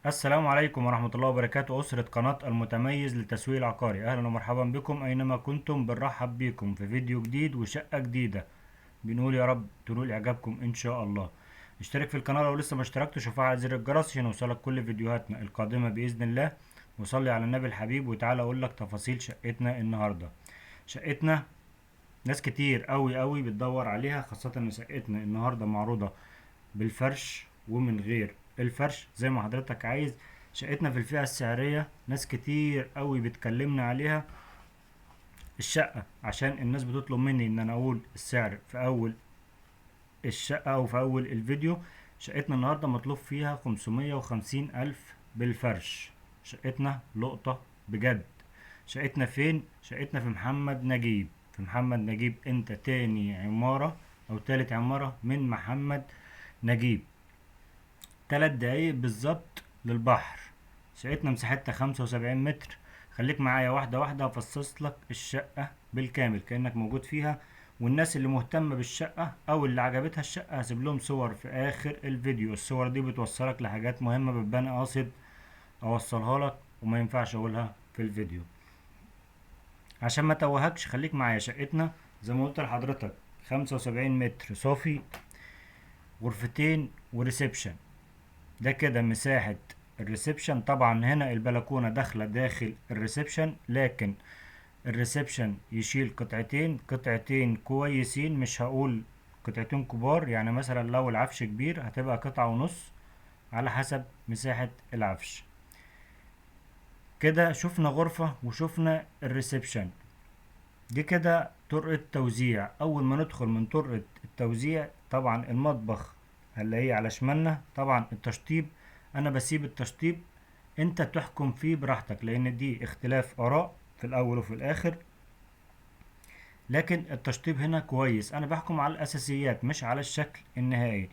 السلام عليكم ورحمة الله وبركاته، أسرة قناة المتميز للتسويق العقاري. أهلا ومرحبا بكم أينما كنتم، بنرحب بكم في فيديو جديد وشقة جديدة. بنقول يا رب تنول إعجابكم إن شاء الله. اشترك في القناة لو لسه ما اشتركتش وفعل زر الجرس عشان يوصلك كل فيديوهاتنا القادمة بإذن الله. وصلي على النبي الحبيب وتعالى أقول لك تفاصيل شقتنا النهاردة. شقتنا ناس كتير أوي بتدور عليها، خاصة إن شقتنا النهاردة معروضة بالفرش ومن غير الفرش زي ما حضرتك عايز. شقتنا في الفئة السعرية ناس كتير قوي بتكلمنا عليها. الشقة عشان الناس بتطلب مني ان انا اقول السعر في اول الشقة او في اول الفيديو. شقتنا النهاردة مطلوب فيها 550 الف بالفرش. شقتنا لقطة بجد. شقتنا فين؟ شقتنا في محمد نجيب. في محمد نجيب، انت تاني عمارة او تالت عمارة من محمد نجيب. 3 دقايق بالظبط للبحر. شقتنا مساحتها 75 متر. خليك معايا واحدة واحدة هفصص لك الشقة بالكامل كأنك موجود فيها. والناس اللي مهتمة بالشقة أو اللي عجبتها الشقة هسيب لهم صور في آخر الفيديو. الصور دي بتوصلك لحاجات مهمة ببقى أنا قاصد أوصلها لك وما ينفعش أقولها في الفيديو. عشان ما توهكش خليك معايا. شقتنا زي ما قلت لحضرتك 75 متر صافي، غرفتين وريسبشن. ده كده مساحة الريسبشن. طبعا هنا البلكونة داخلة داخل الريسبشن، لكن الريسبشن يشيل قطعتين كويسين. مش هقول قطعتين كبار، يعني مثلا لو العفش كبير هتبقى قطعة ونص على حسب مساحة العفش. كده شفنا غرفة وشفنا الريسبشن. دي كده طرقة توزيع. أول ما ندخل من طرقة التوزيع طبعا المطبخ هنلاقيه على شمالنا. طبعا التشطيب أنا بسيب التشطيب أنت تحكم فيه براحتك، لأن دي اختلاف آراء في الأول وفي الآخر. لكن التشطيب هنا كويس، أنا بحكم على الأساسيات مش على الشكل النهائي.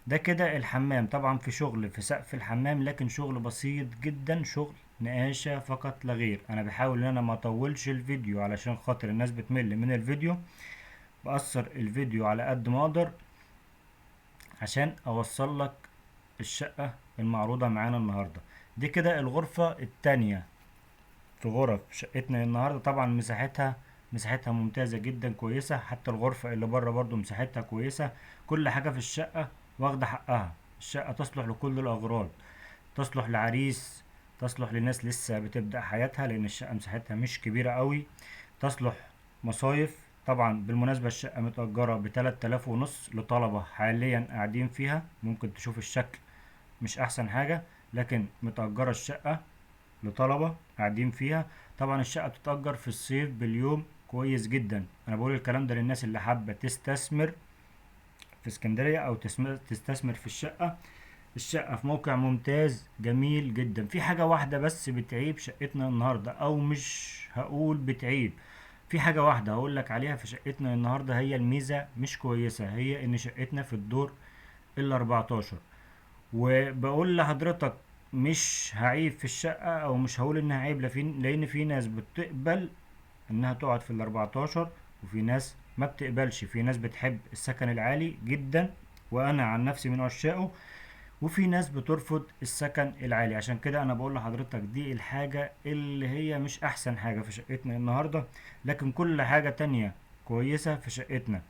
ده كده الحمام. طبعا في شغل في سقف الحمام، لكن شغل بسيط جدا، شغل نقاشة فقط لا غير. انا بحاول ان انا ما اطولش الفيديو علشان خاطر الناس بتمل من الفيديو. بقصر الفيديو على قد ما اقدر عشان اوصل لك الشقة المعروضة معانا النهاردة. دي كده الغرفة التانية في غرف شقتنا النهاردة. طبعا مساحتها ممتازة جدا كويسة. حتى الغرفة اللي بره برضو مساحتها كويسة. كل حاجة في الشقة واخدة حقها. الشقة تصلح لكل الأغراض. تصلح لعريس، تصلح لناس لسه بتبدأ حياتها لأن الشقة مساحتها مش كبيرة قوي. تصلح مصايف. طبعا بالمناسبة الشقة متأجرة ب 3500 لطلبة حاليا قاعدين فيها. ممكن تشوف الشكل مش أحسن حاجة، لكن متأجرة الشقة لطلبة قاعدين فيها. طبعا الشقة بتتأجر في الصيف باليوم كويس جدا. أنا بقول الكلام ده للناس اللي حابة تستثمر في اسكندرية أو تستثمر في الشقة. الشقة في موقع ممتاز جميل جدا. في حاجة واحدة بس بتعيب شقتنا النهاردة، او مش هقول بتعيب، في حاجة واحدة هقول لك عليها في شقتنا النهاردة. هي الميزة مش كويسة، هي ان شقتنا في الدور ال 14. وبقول لحضرتك مش هعيب في الشقة او مش هقول انها عيب، لان في ناس بتقبل انها تقعد في ال 14 وفي ناس ما بتقبلش. في ناس بتحب السكن العالي جدا وانا عن نفسي من عشاقه، وفي ناس بترفض السكن العالي. عشان كده انا بقول لحضرتك دي الحاجة اللي هي مش احسن حاجة في شقتنا النهاردة، لكن كل حاجة تانية كويسة في شقتنا.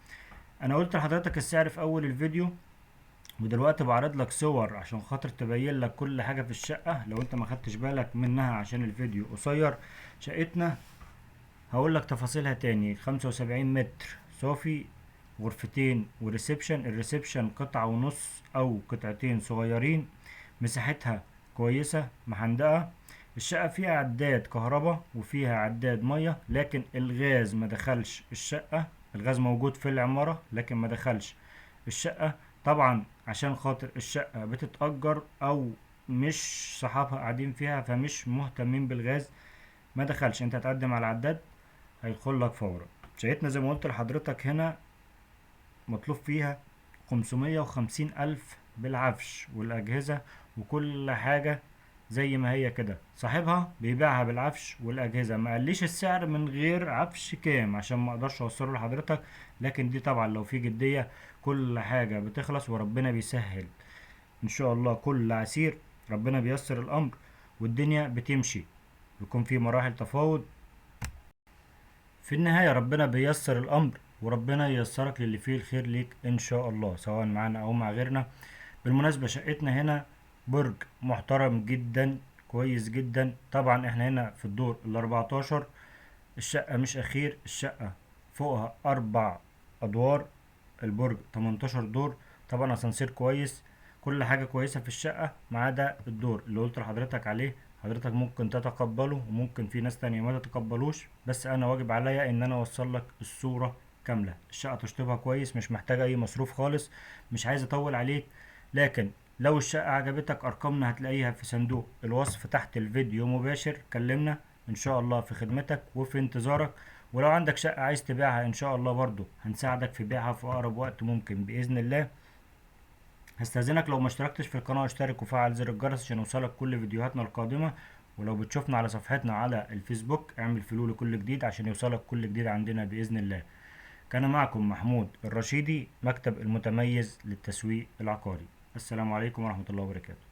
انا قلت لحضرتك السعر في اول الفيديو، ودلوقتي بعرض لك صور عشان خاطر تبين لك كل حاجة في الشقة لو انت ما خدتش بالك منها عشان الفيديو قصير. شقتنا هقول لك تفاصيلها تاني. 75 متر صافي، غرفتين وريسبشن. الريسبشن قطعة ونص او قطعتين صغيرين. مساحتها كويسة محندقة. الشقة فيها عداد كهرباء وفيها عداد مية، لكن الغاز ما دخلش الشقة. الغاز موجود في العمارة لكن ما دخلش الشقة. طبعا عشان خاطر الشقة بتتأجر او مش صحابها قاعدين فيها فمش مهتمين بالغاز. ما دخلش. انت هتقدم على العداد هيدخل لك فورا. شقتنا زي ما قلت لحضرتك هنا مطلوب فيها 550 ألف بالعفش والأجهزة وكل حاجة زي ما هي كده. صاحبها بيبيعها بالعفش والأجهزة. ما قاليش السعر من غير عفش كام عشان ما اقدرش اوصله لحضرتك، لكن دي طبعا لو في جدية كل حاجة بتخلص وربنا بيسهل ان شاء الله كل عسير. ربنا بيسر الامر والدنيا بتمشي، بيكون في مراحل تفاوض. في النهاية ربنا بيسر الامر، وربنا ييسرك للي فيه الخير ليك ان شاء الله، سواء معانا او مع غيرنا. بالمناسبة شقتنا هنا برج محترم جدا، كويس جدا. طبعا احنا هنا في الدور ال14. الشقة مش أخير، الشقة فوقها 4 أدوار، البرج 18 دور. طبعا أسانسير كويس، كل حاجة كويسة في الشقة ما عدا الدور اللي قلت لحضرتك عليه. حضرتك ممكن تتقبله وممكن في ناس تانية ما تتقبلوش، بس أنا واجب عليا إن أنا أوصل لك الصورة كاملة. الشقة تشطيبها كويس، مش محتاجة أي مصروف خالص. مش عايز أطول عليك، لكن لو الشقة عجبتك أرقامنا هتلاقيها في صندوق الوصف تحت الفيديو مباشر. كلمنا ان شاء الله في خدمتك وفي انتظارك. ولو عندك شقة عايز تبيعها ان شاء الله برضو هنساعدك في بيعها في اقرب وقت ممكن باذن الله. هستأذنك لو ما اشتركتش في القناة اشترك وفعل زر الجرس عشان يوصلك كل فيديوهاتنا القادمة. ولو بتشوفنا على صفحتنا على الفيسبوك اعمل فولو لكل جديد عشان يوصلك كل جديد عندنا بإذن الله. كان معكم محمود الرشيدي، مكتب المتميز للتسويق العقاري. السلام عليكم ورحمة الله وبركاته.